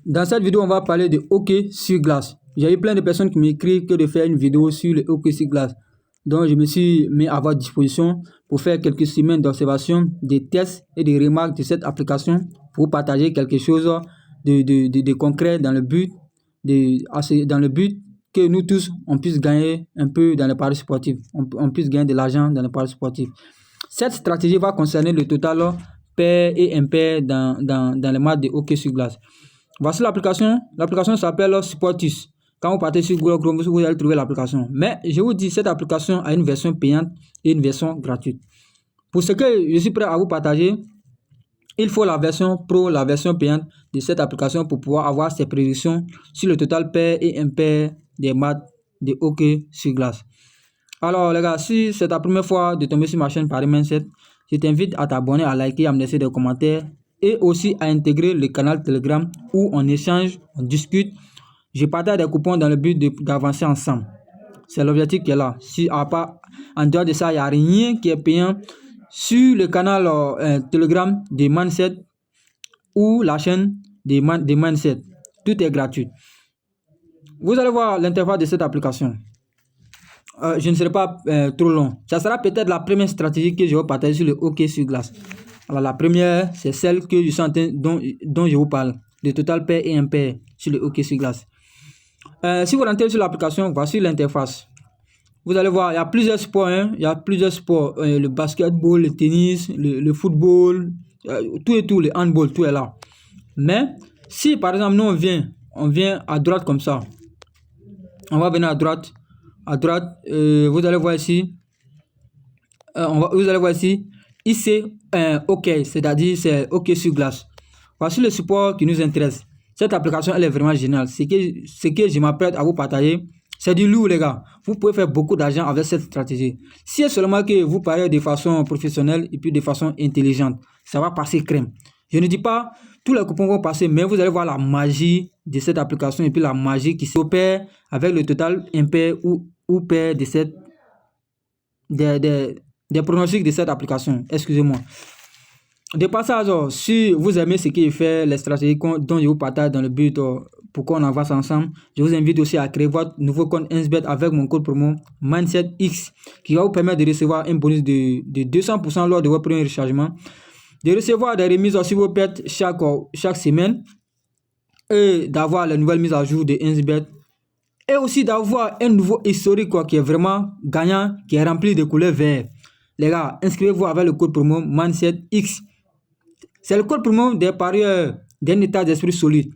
Dans cette vidéo, on va parler de hockey sur glace. J'ai eu plein de personnes qui m'écrivent que de faire une vidéo sur le hockey sur glace. Donc, je me suis mis à votre disposition pour faire quelques semaines d'observation, des tests et des remarques de cette application pour partager quelque chose de concret dans le but que nous tous, on puisse gagner un peu dans les paris sportifs. On puisse gagner de l'argent dans les paris sportifs. Cette stratégie va concerner le total pair et impair dans les matchs de hockey sur glace. Voici l'application. L'application s'appelle Sportus. Quand vous partez sur Google Chrome, vous allez trouver l'application. Mais je vous dis, cette application a une version payante et une version gratuite. Pour ce que je suis prêt à vous partager, il faut la version pro, la version payante de cette application pour pouvoir avoir ces prédictions sur le total pair et impair des matchs de hockey sur glace. Alors les gars, si c'est ta première fois de tomber sur ma chaîne Paris Mindset, je t'invite à t'abonner, à liker, à me laisser des commentaires et aussi à intégrer le canal Telegram où on échange, on discute. Je partage des coupons dans le but d'avancer ensemble. C'est l'objectif qui est là. Si en dehors de ça, il n'y a rien qui est payant sur le canal Telegram de Mindset ou la chaîne de Mindset. Tout est gratuit. Vous allez voir l'interface de cette application. Je ne serai pas trop long. Ça sera peut-être la première stratégie que je vais partager sur le hockey sur glace. Alors la première, c'est celle que je suis dont je vous parle. Le total pair et impair sur le hockey sur glace. Si vous rentrez sur l'application, voici l'interface. Vous allez voir, il y a plusieurs sports. Il y a plusieurs sports. Le basketball, le tennis, le football, tout et tout, le handball, tout est là. Mais si par exemple nous on vient à droite comme ça. On va venir à droite. À droite, vous allez voir ici. Vous allez voir ici. Ici, OK, c'est-à-dire c'est OK sur glace. Voici le support qui nous intéresse. Cette application, elle est vraiment géniale. Ce que je m'apprête à vous partager, c'est du lourd, les gars. Vous pouvez faire beaucoup d'argent avec cette stratégie. Si c'est seulement que vous parlez de façon professionnelle et puis de façon intelligente, ça va passer crème. Je ne dis pas tous les coupons vont passer, mais vous allez voir la magie de cette application et puis la magie qui s'opère avec le total impair ou pair de des pronostics de cette application. Excusez-moi. De passage, si vous aimez ce qu'il fait, les stratégies dont je vous partage dans le but pour qu'on avance ensemble, je vous invite aussi à créer votre nouveau compte 1xBet avec mon code promo MindsetX qui va vous permettre de recevoir un bonus de 200% lors de votre premier rechargement, de recevoir des remises sur vos bets chaque semaine et d'avoir les nouvelles mises à jour de 1xBet et aussi d'avoir un nouveau historique qui est vraiment gagnant, qui est rempli de couleurs vertes. Les gars, inscrivez-vous avec le code promo MindsetX. C'est le code promo des parieurs d'un état d'esprit solide.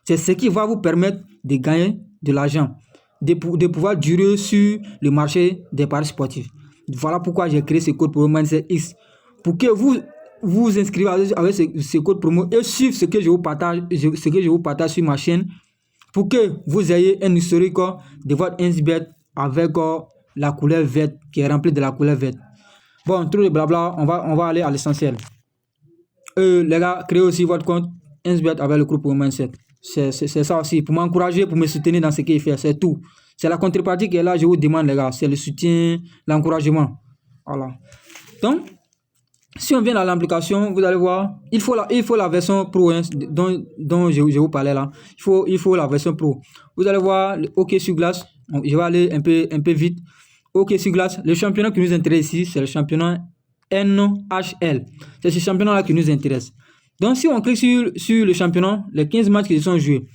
C'est ce qui va vous permettre de gagner de l'argent, de pouvoir durer sur le marché des paris sportifs. Voilà pourquoi j'ai créé ce code promo MindsetX. Pour que vous inscrivez avec ce code promo et suivez ce que je vous partage sur ma chaîne, pour que vous ayez un historique de votre 1xBet avec la couleur verte, qui est remplie de la couleur verte. Bon, trop de blabla, on va aller à l'essentiel. Les gars, créez aussi votre compte 1xBet avec le groupe Mindset. C'est ça aussi, pour m'encourager, pour me soutenir dans ce qu'il fait, c'est tout. C'est la contrepartie qui est là, je vous demande les gars, c'est le soutien, l'encouragement. Voilà. Donc, si on vient dans l'application, vous allez voir, il faut la version pro dont je vous parlais là. Il faut la version pro. Vous allez voir le hockey sur glace. Je vais aller un peu vite. Hockey sur glace. Le championnat qui nous intéresse ici, c'est le championnat NHL. C'est ce championnat-là qui nous intéresse. Donc, si on clique sur le championnat, les 15 matchs qui sont joués,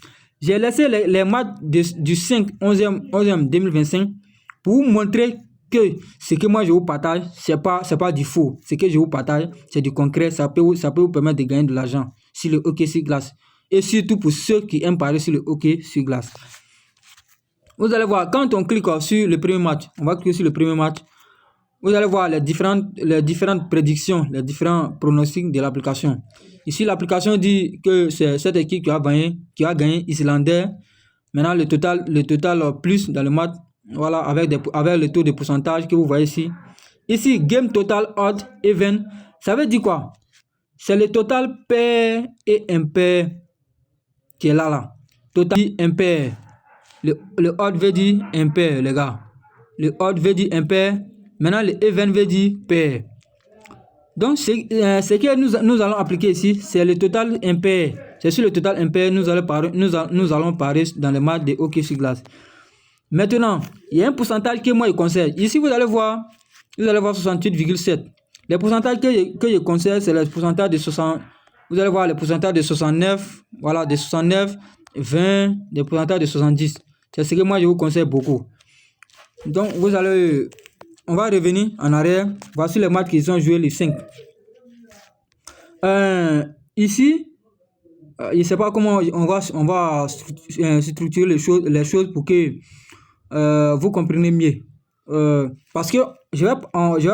j'ai laissé les matchs du 5 11e 2025 pour vous montrer que ce que moi je vous partage, c'est pas du faux. Ce que je vous partage, c'est du concret. Ça peut vous permettre de gagner de l'argent sur le hockey sur glace. Et surtout pour ceux qui aiment parier sur le hockey sur glace. Vous allez voir, quand on clique sur le premier match, on va cliquer sur le premier match. Vous allez voir les différentes prédictions, les différents pronostics de l'application. Ici, l'application dit que c'est cette équipe qui a gagné Islandais. Maintenant, le total plus dans le match, voilà, avec le taux de pourcentage que vous voyez ici. Ici, game total odd even. Ça veut dire quoi? C'est le total pair et impair qui est là. Total impair. Le odd veut dire impair, les gars. Le odd veut dire impair. Maintenant, le even veut dire pair. Donc, ce que nous allons appliquer ici, c'est le total impair. c'est sur le total impair, nous allons parier dans les matchs de hockey sur glace. Maintenant, il y a un pourcentage que moi je conseille. Ici, vous allez voir 68,7. Les pourcentages que je conseille, c'est les pourcentages de 60. Vous allez voir les pourcentages de 69, voilà, de 69, 20, des pourcentages de 70. C'est ce que moi je vous conseille beaucoup. Donc, on va revenir en arrière. Voici les matchs qu'ils ont joué les 5. Ici, je ne sais pas comment on va structurer les choses pour que vous comprenez mieux. Parce que je vais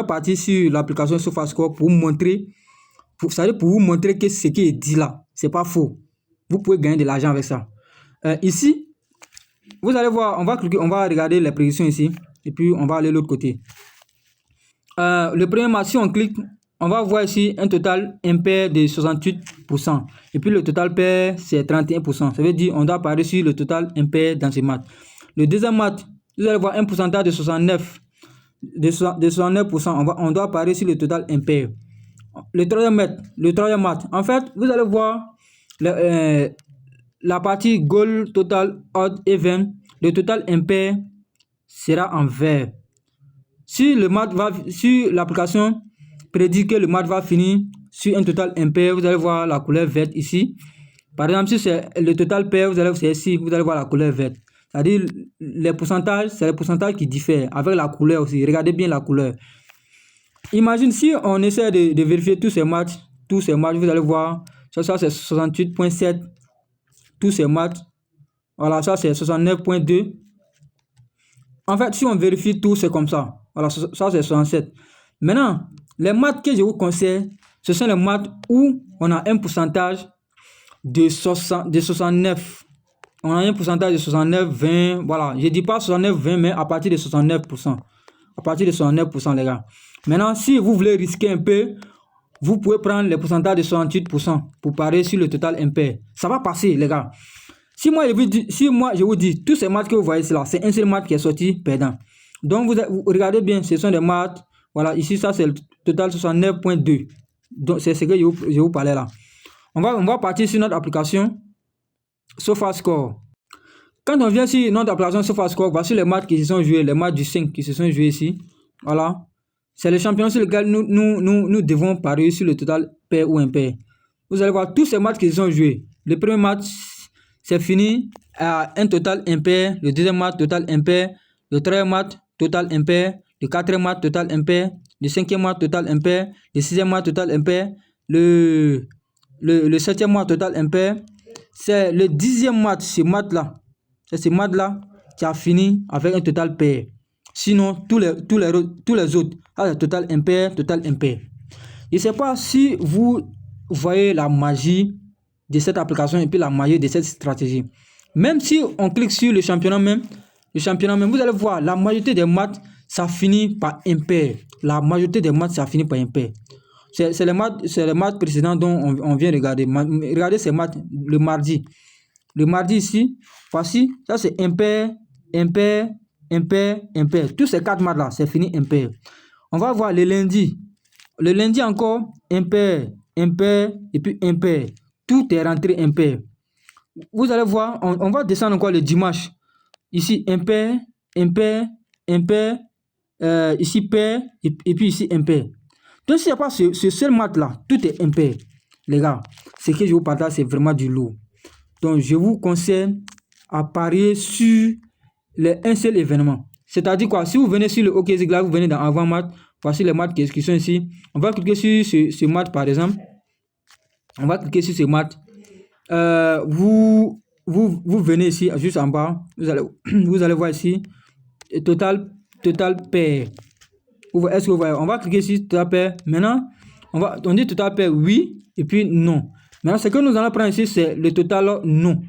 partir sur l'application SofaScore pour vous montrer, pour vous montrer que ce qui est dit là, c'est pas faux. Vous pouvez gagner de l'argent avec ça. Ici, vous allez voir, on va regarder les prédictions ici, et puis on va aller de l'autre côté. Le premier match, si on clique, on va voir ici un total impair de 68%. Et puis le total pair, c'est 31%. Ça veut dire on doit parier sur le total impair dans ces matchs. Le deuxième match, vous allez voir un pourcentage de 69%. On doit parier sur le total impair. Le troisième match, en fait, vous allez voir la partie goal, total, odd, even. Le total impair sera en vert. Si l'application prédit que le match va finir sur un total impair, vous allez voir la couleur verte ici. Par exemple, si c'est le total pair, vous allez voir la couleur verte. C'est-à-dire, les pourcentages, c'est les pourcentages qui diffèrent avec la couleur aussi. Regardez bien la couleur. Imagine si on essaie de vérifier tous ces matchs, vous allez voir, ça c'est 68,7. Tous ces matchs, voilà, ça c'est 69,2. En fait, si on vérifie tout, c'est comme ça. Voilà, ça c'est 67. Maintenant, les matchs que je vous conseille, ce sont les matchs où on a un pourcentage de 69. On a un pourcentage de 69, 20. Voilà, je ne dis pas 69, 20, mais à partir de 69%. À partir de 69%, les gars. Maintenant, si vous voulez risquer un peu, vous pouvez prendre les pourcentages de 68% pour parier sur le total impair. Ça va passer, les gars. Si moi je vous dis, tous ces matchs que vous voyez là, c'est un seul match qui est sorti perdant. Donc, vous regardez bien, ce sont des matchs. Voilà, ici, ça, c'est le total 69,2. Donc, c'est ce que je vous parlais là. On va partir sur notre application SofaScore. Quand on vient sur notre application SofaScore, voici les matchs qui se sont joués, les matchs du 5 qui se sont joués ici. Voilà. C'est le championnat sur lequel nous devons parier sur le total pair ou impair. Vous allez voir tous ces matchs qui se sont joués. Le premier match, c'est fini à un total impair. Le deuxième match, total impair. Le troisième match, total impair. Le quatrième match, total impair. Le cinquième match, total impair. Le sixième match, total impair. Le septième match, total impair. C'est le 10e match, ce match-là. C'est ce match-là qui a fini avec un total pair. Sinon, tous les autres, c'est total impair, total impair. Je ne sais pas si vous voyez la magie de cette application et puis la magie de cette stratégie. Même si on clique sur le championnat même, vous allez voir, la majorité des matchs, ça finit par impair. La majorité des matchs, ça finit par impair. C'est les matchs précédents dont on vient regarder. Regardez ces matchs le mardi. Le mardi ici, voici, ça c'est impair, impair, impair, impair. Tous ces 4 matchs-là, c'est fini impair. On va voir le lundi. Le lundi encore, impair, impair, et puis impair. Tout est rentré impair. Vous allez voir, on va descendre encore le dimanche. Ici, impair, impair, impair, ici pair, et puis ici impair. Donc, s'il n'y a pas ce seul match-là, tout est impair. Les gars, ce que je vous partage, c'est vraiment du lourd. Donc, je vous conseille à parier sur un seul événement. C'est-à-dire quoi? Si vous venez sur le hockey sur glace, vous venez dans avant-match, voici les matchs qui sont ici. On va cliquer sur ce match, par exemple. On va cliquer sur ce match. Vous venez ici, juste en bas. Vous allez voir ici, total pair. Est-ce que vous voyez? On va cliquer sur total pair. Maintenant, on dit total pair oui, et puis non. Maintenant, ce que nous allons prendre ici, c'est le total non.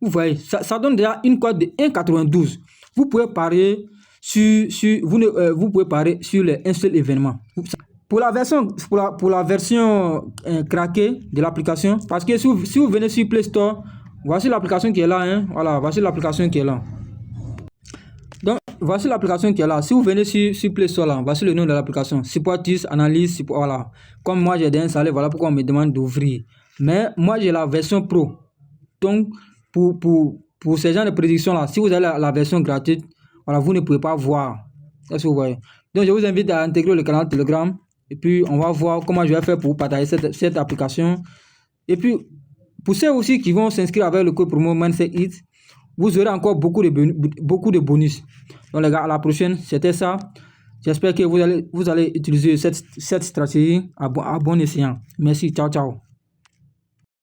Vous voyez, ça donne déjà une cote de 1,92. Vous pouvez parier vous pouvez parier sur un seul événement. Pour la version craquée de l'application, parce que si vous venez sur Play Store, voici l'application qui est là. Hein. Voilà, voici l'application qui est là. Donc, voici l'application qui est là. Si vous venez sur Play Store, là, voici le nom de l'application. Supportis, analyse, voilà. Comme moi, j'ai installé, voilà pourquoi on me demande d'ouvrir. Mais moi, j'ai la version pro. Donc, pour ces genres de prédictions-là, si vous avez la version gratuite, voilà, vous ne pouvez pas voir. Est-ce que vous voyez? Donc, je vous invite à intégrer le canal Telegram. Et puis, on va voir comment je vais faire pour vous partager cette application. Et puis, pour ceux aussi qui vont s'inscrire avec le code promo Mindset Hit, vous aurez encore beaucoup de bonus. Donc, les gars, à la prochaine. C'était ça. J'espère que vous allez utiliser cette stratégie à bon escient. Merci. Ciao, ciao.